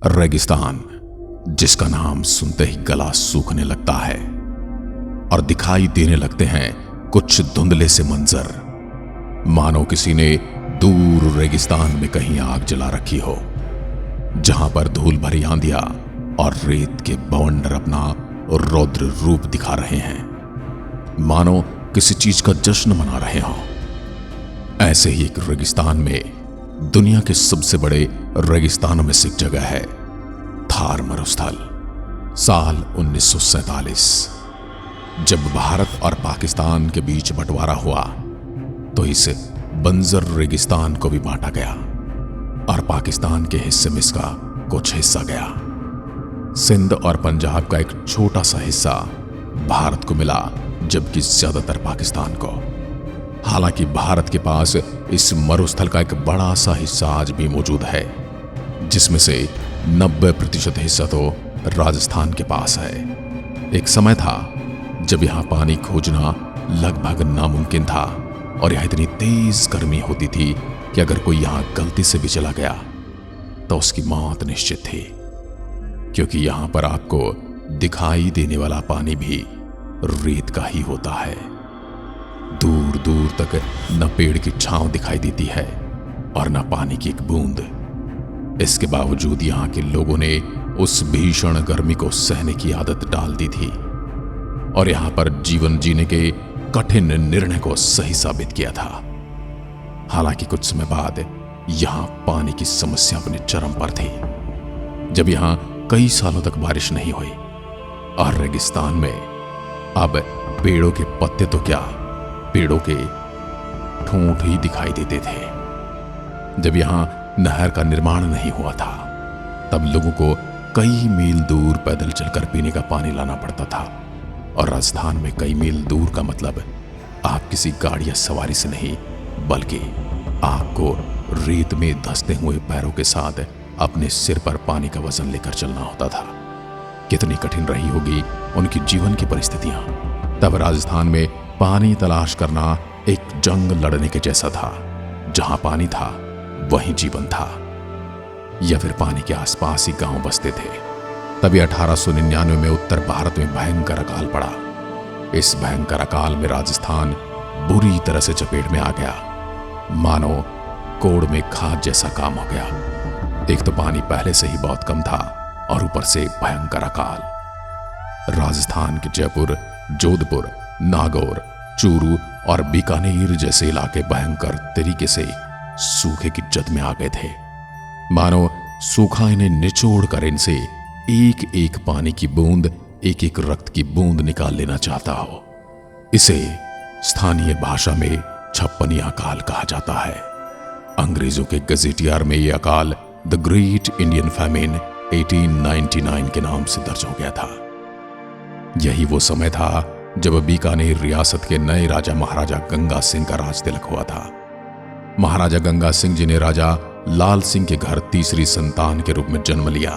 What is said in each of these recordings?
रेगिस्तान, जिसका नाम सुनते ही गला सूखने लगता है और दिखाई देने लगते हैं कुछ धुंधले से मंजर, मानो किसी ने दूर रेगिस्तान में कहीं आग जला रखी हो, जहां पर धूल भरी आंधियां और रेत के बवंडर अपना रौद्र रूप दिखा रहे हैं, मानो किसी चीज का जश्न मना रहे हो। ऐसे ही एक रेगिस्तान में दुनिया के सबसे बड़े रेगिस्तानों में से एक जगह है थार मरुस्थल। साल 1947 जब भारत और पाकिस्तान के बीच बंटवारा हुआ तो इस बंजर रेगिस्तान को भी बांटा गया और पाकिस्तान के हिस्से में इसका कुछ हिस्सा गया। सिंध और पंजाब का एक छोटा सा हिस्सा भारत को मिला, जबकि ज्यादातर पाकिस्तान को। हालांकि भारत के पास इस मरुस्थल का एक बड़ा सा हिस्सा आज भी मौजूद है, जिसमें से 90% हिस्सा तो राजस्थान के पास है। एक समय था जब यहां पानी खोजना लगभग नामुमकिन था और यहां इतनी तेज गर्मी होती थी कि अगर कोई यहां गलती से भी चला गया तो उसकी मौत निश्चित थी, क्योंकि यहां पर आपको दिखाई देने वाला पानी भी रेत का ही होता है। दूर दूर तक न पेड़ की छांव दिखाई देती है और न पानी की एक बूंद। इसके बावजूद यहां के लोगों ने उस भीषण गर्मी को सहने की आदत डाल दी थी और यहां पर जीवन जीने के कठिन निर्णय को सही साबित किया था। हालांकि कुछ समय बाद यहां पानी की समस्या अपने चरम पर थी, जब यहां कई सालों तक बारिश नहीं हुई और रेगिस्तान में अब पेड़ों के पत्ते तो क्या, पेड़ों के ठूंठ ही दिखाई देते थे। जब यहां नहर का निर्माण नहीं हुआ था तब लोगों को कई मील दूर पैदल चलकर पीने का पानी लाना पड़ता था, और राजस्थान में कई मील दूर का मतलब आप किसी गाड़ी या सवारी से नहीं, बल्कि आपको रेत में धंसते हुए पैरों के साथ अपने सिर पर पानी का वजन लेकर चलना होता था। कितनी कठिन रही होगी उनकी जीवन की परिस्थितियां। तब राजस्थान में पानी तलाश करना एक जंग लड़ने के जैसा था। जहां पानी था वहीं जीवन था, या फिर पानी के आसपास ही गांव बसते थे। तभी 1899 में उत्तर भारत में भयंकर अकाल पड़ा। इस भयंकर अकाल में राजस्थान बुरी तरह से चपेट में आ गया, मानो कोड़ में खाद जैसा काम हो गया। एक तो पानी पहले से ही बहुत कम था और ऊपर से भयंकर अकाल। राजस्थान के जयपुर, जोधपुर, नागौर, चूरू और बीकानेर जैसे इलाके भयंकर तरीके से सूखे की जद में आ गए थे, मानो सूखा इन्हें निचोड़ कर इनसे एक एक पानी की बूंद, एक एक रक्त की बूंद निकाल लेना चाहता हो। इसे स्थानीय भाषा में छप्पनी अकाल कहा जाता है। अंग्रेजों के गजेटियर में यह अकाल द ग्रेट इंडियन फैमिन 1899 के नाम से दर्ज हो गया था। यही वो समय था जब बीकानेर रियासत के नए राजा महाराजा गंगा सिंह का राज तिलक हुआ था। महाराजा गंगा सिंह जी ने राजा लाल सिंह के घर तीसरी संतान के रूप में जन्म लिया।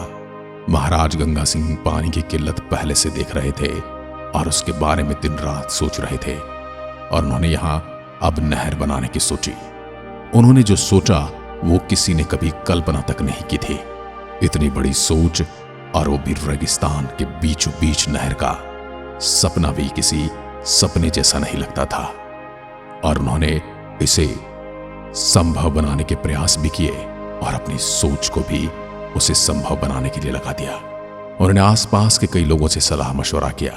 महाराज गंगा सिंह पानी की किल्लत पहले से देख रहे थे और उसके बारे में दिन रात सोच रहे थे, और उन्होंने यहां अब नहर बनाने की सोची। उन्होंने जो सोचा वो किसी ने कभी कल्पना तक नहीं की थी। इतनी बड़ी सोच, और वो भी रेगिस्तान के बीचों बीच नहर का, सपना भी किसी सपने जैसा नहीं लगता था। और उन्होंने इसे संभव बनाने के प्रयास भी किए और अपनी सोच को भी उसे संभव बनाने के लिए लगा दिया। उन्होंने आसपास के कई लोगों से सलाह मशवरा किया।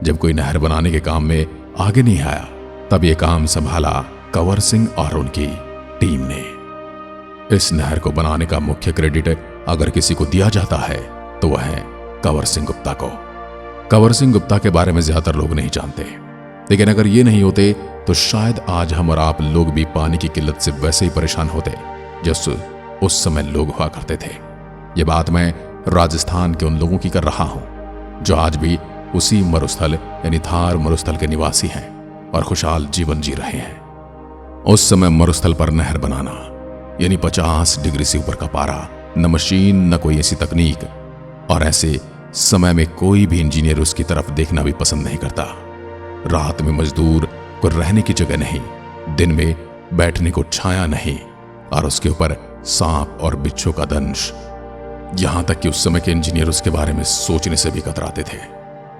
जब कोई नहर बनाने के काम में आगे नहीं आया तब यह काम संभाला कंवर सिंह और उनकी टीम ने। इस नहर को बनाने का मुख्य क्रेडिट अगर किसी को दिया जाता है तो वह है कंवर सिंह गुप्ता को। कंवर सिंह गुप्ता के बारे में ज्यादातर लोग नहीं जानते, लेकिन अगर ये नहीं होते तो शायद आज हम और आप लोग भी पानी की किल्लत से वैसे ही परेशान होते जैसे उस समय लोग हुआ करते थे। ये बात मैं राजस्थान के उन लोगों की कर रहा हूं जो आज भी उसी मरुस्थल यानी थार मरुस्थल के निवासी हैं और खुशहाल जीवन जी रहे हैं। उस समय मरुस्थल पर नहर बनाना यानी 50 डिग्री से ऊपर का पारा, न मशीन न कोई ऐसी तकनीक, और ऐसे समय में कोई भी इंजीनियर उसकी तरफ देखना भी पसंद नहीं करता। रात में मजदूर को रहने की जगह नहीं, दिन में बैठने को छाया नहीं, और उसके ऊपर सांप और बिच्छू का दंश। यहां तक कि उस समय के इंजीनियर उसके बारे में सोचने से भी कतराते थे।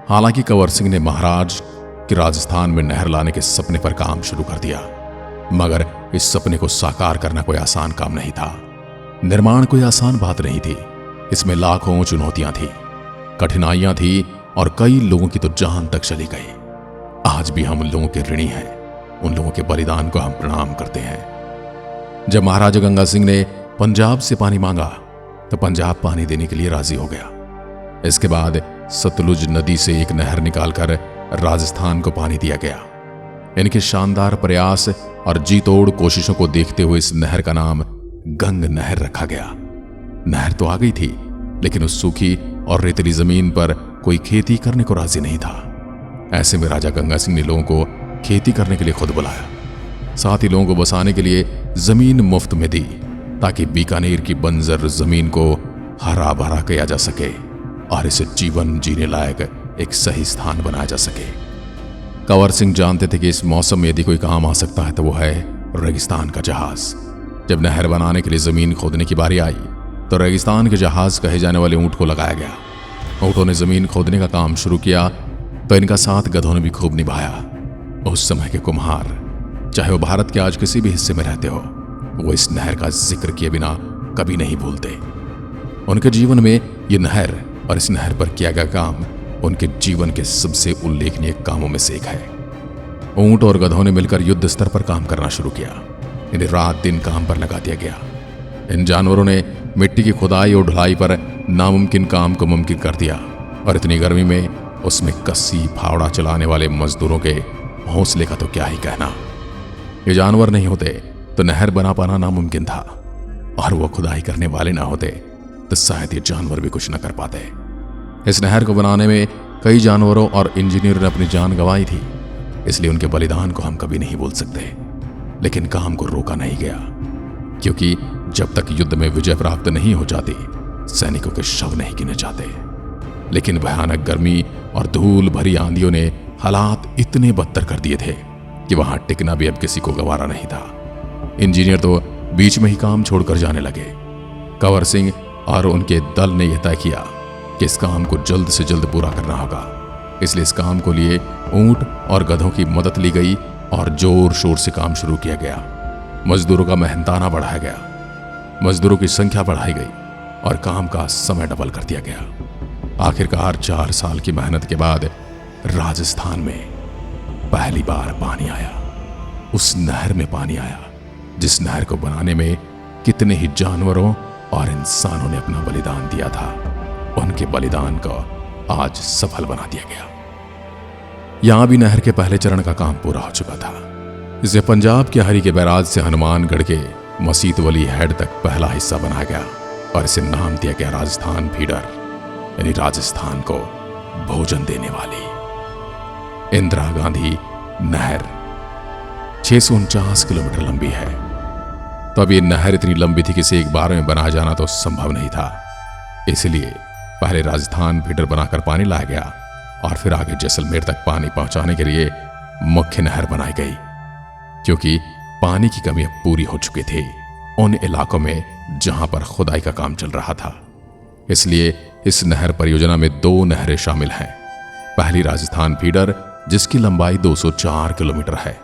हालांकि कंवर सिंह ने महाराज कि राजस्थान में नहर लाने के सपने पर काम शुरू कर दिया, मगर इस सपने को साकार करना कोई आसान काम नहीं था। निर्माण कोई आसान बात नहीं थी। इसमें लाखों चुनौतियां थी, कठिनाइयां थी और कई लोगों की तो जान तक चली गई। आज भी हम उन लोगों के ऋणी हैं, उन लोगों के बलिदान को हम प्रणाम करते हैं। जब महाराजा गंगा सिंह ने पंजाब से पानी मांगा तो पंजाब पानी देने के लिए राजी हो गया। इसके बाद सतलुज नदी से एक नहर निकालकर राजस्थान को पानी दिया गया। इनके शानदार प्रयास और जी तोड़ कोशिशों को देखते हुए इस नहर का नाम गंग नहर रखा गया। नहर तो आ गई थी, लेकिन उस सूखी और रेतीली जमीन पर कोई खेती करने को राजी नहीं था। ऐसे में राजा गंगा सिंह ने लोगों को खेती करने के लिए खुद बुलाया। साथ ही लोगों को बसाने के लिए जमीन मुफ्त में दी, ताकि बीकानेर की बंजर जमीन को हरा भरा किया जा सके और इसे जीवन जीने लायक एक सही स्थान बनाया जा सके। कंवर सिंह जानते थे कि इस मौसम में यदि कोई काम आ सकता है तो वो है रेगिस्तान का जहाज। जब नहर बनाने के लिए जमीन खोदने की बारी आई तो रेगिस्तान के जहाज कहे जाने वाले ऊंट को लगाया गया। ऊंटों ने जमीन खोदने का काम शुरू किया तो इनका साथ गधों ने भी खूब निभाया। उस समय के कुम्हार, चाहे वो भारत के आज किसी भी हिस्से में रहते हो, वो इस नहर का जिक्र किए बिना कभी नहीं भूलते। उनके जीवन में ये नहर और इस नहर पर किया गया काम उनके जीवन के सबसे उल्लेखनीय कामों में से एक है। ऊंट और गधों ने मिलकर युद्ध स्तर पर काम करना शुरू किया। इन्हें रात दिन काम पर लगा दिया गया। इन जानवरों ने मिट्टी की खुदाई और ढुलाई पर नामुमकिन काम को मुमकिन कर दिया, और इतनी गर्मी में उसमें कस्सी फावड़ा चलाने वाले मजदूरों के हौसले का तो क्या ही कहना। ये जानवर नहीं होते तो नहर बना पाना नामुमकिन था, और वो खुदाई करने वाले ना होते तो शायद ये जानवर भी कुछ न कर पाते। इस नहर को बनाने में कई जानवरों और इंजीनियरों ने अपनी जान गंवाई थी, इसलिए उनके बलिदान को हम कभी नहीं भूल सकते। लेकिन काम को रोका नहीं गया, क्योंकि जब तक युद्ध में विजय प्राप्त नहीं हो जाती, सैनिकों के शव नहीं गिने जाते। लेकिन भयानक गर्मी और धूल भरी आंधियों ने हालात इतने बदतर कर दिए थे कि वहां टिकना भी अब किसी को गवारा नहीं था। इंजीनियर तो बीच में ही काम छोड़कर जाने लगे। कंवर सिंह और उनके दल ने यह तय किया कि इस काम को जल्द से जल्द पूरा करना होगा। इसलिए इस काम को लिए ऊंट और गधों की मदद ली गई और जोर शोर से काम शुरू किया गया। मजदूरों का मेहनताना बढ़ाया गया, मजदूरों की संख्या बढ़ाई गई और काम का समय डबल कर दिया गया। आखिरकार 4 साल की मेहनत के बाद राजस्थान में पहली बार पानी आया। उस नहर में पानी आया जिस नहर को बनाने में कितने ही जानवरों और इंसानों ने अपना बलिदान दिया था। उनके बलिदान को आज सफल बना दिया गया। यहां भी नहर के पहले चरण का काम पूरा हो चुका था। इसे पंजाब के हरी के बैराज से हनुमानगढ़ के मसीत वली हेड तक पहला हिस्सा बनाया गया और इसे नाम दिया गया राजस्थान फीडर, यानी राजस्थान को भोजन देने वाली। इंदिरा गांधी नहर 649 किलोमीटर लंबी है। तो अब ये नहर इतनी लंबी थी कि इसे एक बार में बनाया जाना तो संभव नहीं था। इसलिए पहले राजस्थान फीडर बनाकर पानी लाया गया और फिर आगे जैसलमेर तक पानी पहुंचाने के लिए मुख्य नहर बनाई गई, क्योंकि पानी की कमी अब पूरी हो चुकी थी उन इलाकों में जहां पर खुदाई का काम चल रहा था। इसलिए इस नहर परियोजना में 2 नहरें शामिल हैं। पहली राजस्थान फीडर जिसकी लंबाई 204 किलोमीटर है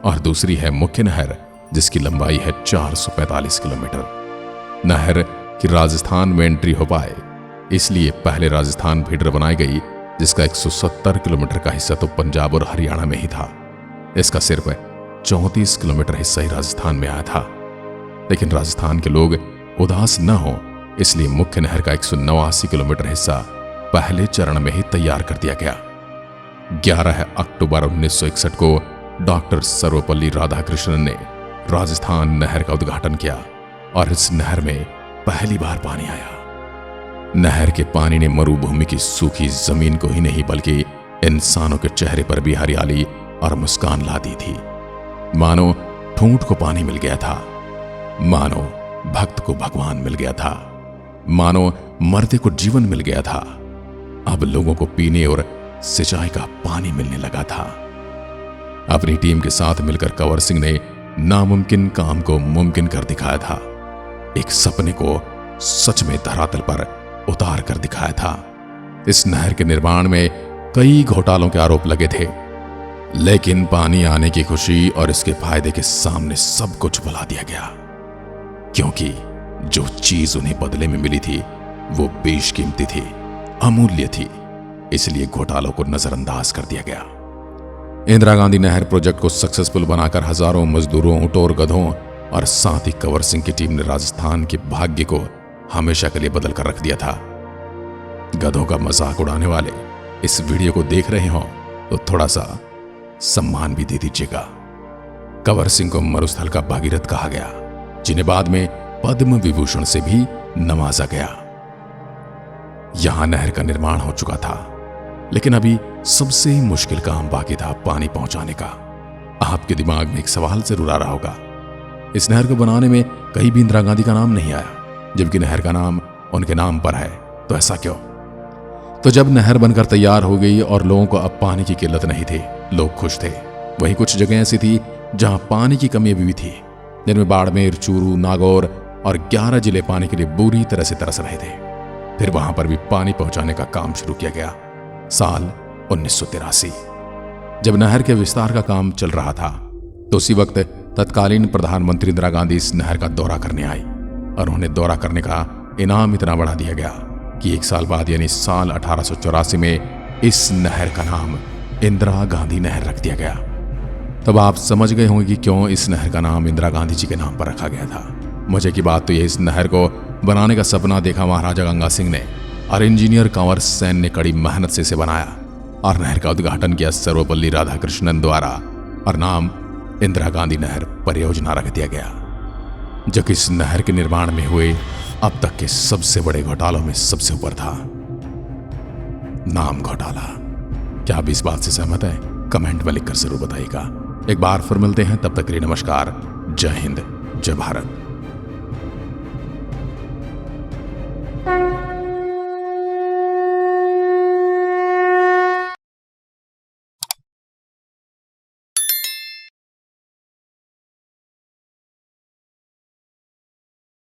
और दूसरी है मुख्य नहर जिसकी लंबाई है 445 किलोमीटर। नहर की राजस्थान में एंट्री हो पाए इसलिए पहले राजस्थान फीडर बनाई गई, जिसका 170 किलोमीटर का हिस्सा तो पंजाब और हरियाणा में ही था। इसका सिर्फ 34 किलोमीटर हिस्सा ही राजस्थान में आया था। लेकिन राजस्थान के लोग उदास न हो इसलिए मुख्य नहर का 189 किलोमीटर हिस्सा पहले चरण में ही तैयार कर दिया गया। 11 अक्टूबर 1961 को डॉक्टर सर्वपल्ली राधाकृष्णन ने राजस्थान नहर का उद्घाटन किया और इस नहर में पहली बार पानी आया। नहर के पानी ने मरुभूमि की सूखी जमीन को ही नहीं बल्कि इंसानों के चेहरे पर भी हरियाली और मुस्कान ला दी थी। मानो ठूंठ को पानी मिल गया था, मानो भक्त को भगवान मिल गया था, मानो मरते को जीवन मिल गया था। अब लोगों को पीने और सिंचाई का पानी मिलने लगा था। अपनी टीम के साथ मिलकर कंवर सिंह ने नामुमकिन काम को मुमकिन कर दिखाया था। एक सपने को सच में धरातल पर उतार कर दिखाया था। इस नहर के निर्माण में कई घोटालों के आरोप लगे थे, लेकिन पानी आने की खुशी और इसके फायदे के सामने सब कुछ भुला दिया गया, क्योंकि जो चीज उन्हें बदले में मिली थी वो बेशकीमती थी, अमूल्य थी। इसलिए घोटालों को नजरअंदाज कर दिया गया। इंदिरा गांधी नहर प्रोजेक्ट को सक्सेसफुल बनाकर हजारों मजदूरों, ऊंटों और गधों और साथ ही कंवर सिंह की टीम ने राजस्थान के भाग्य को हमेशा के लिए बदल कर रख दिया था। गधों का मजाक उड़ाने वाले इस वीडियो को देख रहे हो तो थोड़ा सा सम्मान भी दे दीजिएगा। कंवर सिंह को मरुस्थल का भागीरथ कहा गया, जिन्हें बाद में पद्म विभूषण से भी नवाजा गया। यहां नहर का निर्माण हो चुका था, लेकिन अभी सबसे मुश्किल काम बाकी था, पानी पहुंचाने का। आपके दिमाग में एक सवाल जरूर आ रहा होगा, इस नहर को बनाने में कहीं भी इंदिरा गांधी का नाम नहीं आया, जबकि नहर का नाम उनके नाम पर है, तो ऐसा क्यों? तो जब नहर बनकर तैयार हो गई और लोगों को अब पानी की किल्लत नहीं थी, लोग खुश थे। वहीं कुछ जगह ऐसी थी जहां पानी की कमी अभी भी थी, जिनमें बाड़मेर, चूरू, नागौर और 11 जिले पानी के लिए बुरी तरह से तरस रहे थे। फिर वहां पर भी पानी पहुंचाने का काम शुरू किया गया। साल 1983 जब नहर के विस्तार का काम चल रहा था, तो उसी वक्त तत्कालीन प्रधानमंत्री इंदिरा गांधी इस नहर का दौरा करने आई, और उन्हें दौरा करने का इनाम इतना बढ़ा दिया गया कि 1 साल बाद यानी साल 1884 में इस नहर का नाम इंदिरा गांधी नहर रख दिया गया। तब आप समझ गए होंगे कि क्यों इस नहर का नाम इंदिरा गांधी जी के नाम पर रखा गया था। मजे की बात तो ये, इस नहर को बनाने का सपना देखा महाराजा गंगा सिंह ने, और इंजीनियर कंवर सेन ने कड़ी मेहनत से इसे बनाया और नहर का उद्घाटन किया सर्वपल्ली राधाकृष्णन द्वारा, और नाम इंदिरा गांधी नहर परियोजना रख दिया गया, जो कि इस नहर के निर्माण में हुए अब तक के सबसे बड़े घोटालों में सबसे ऊपर था, नाम घोटाला। क्या आप इस बात से सहमत हैं? कमेंट में लिखकर जरूर बताइएगा। एक बार फिर मिलते हैं, तब तक के लिए नमस्कार, जय हिंद, जय भारत।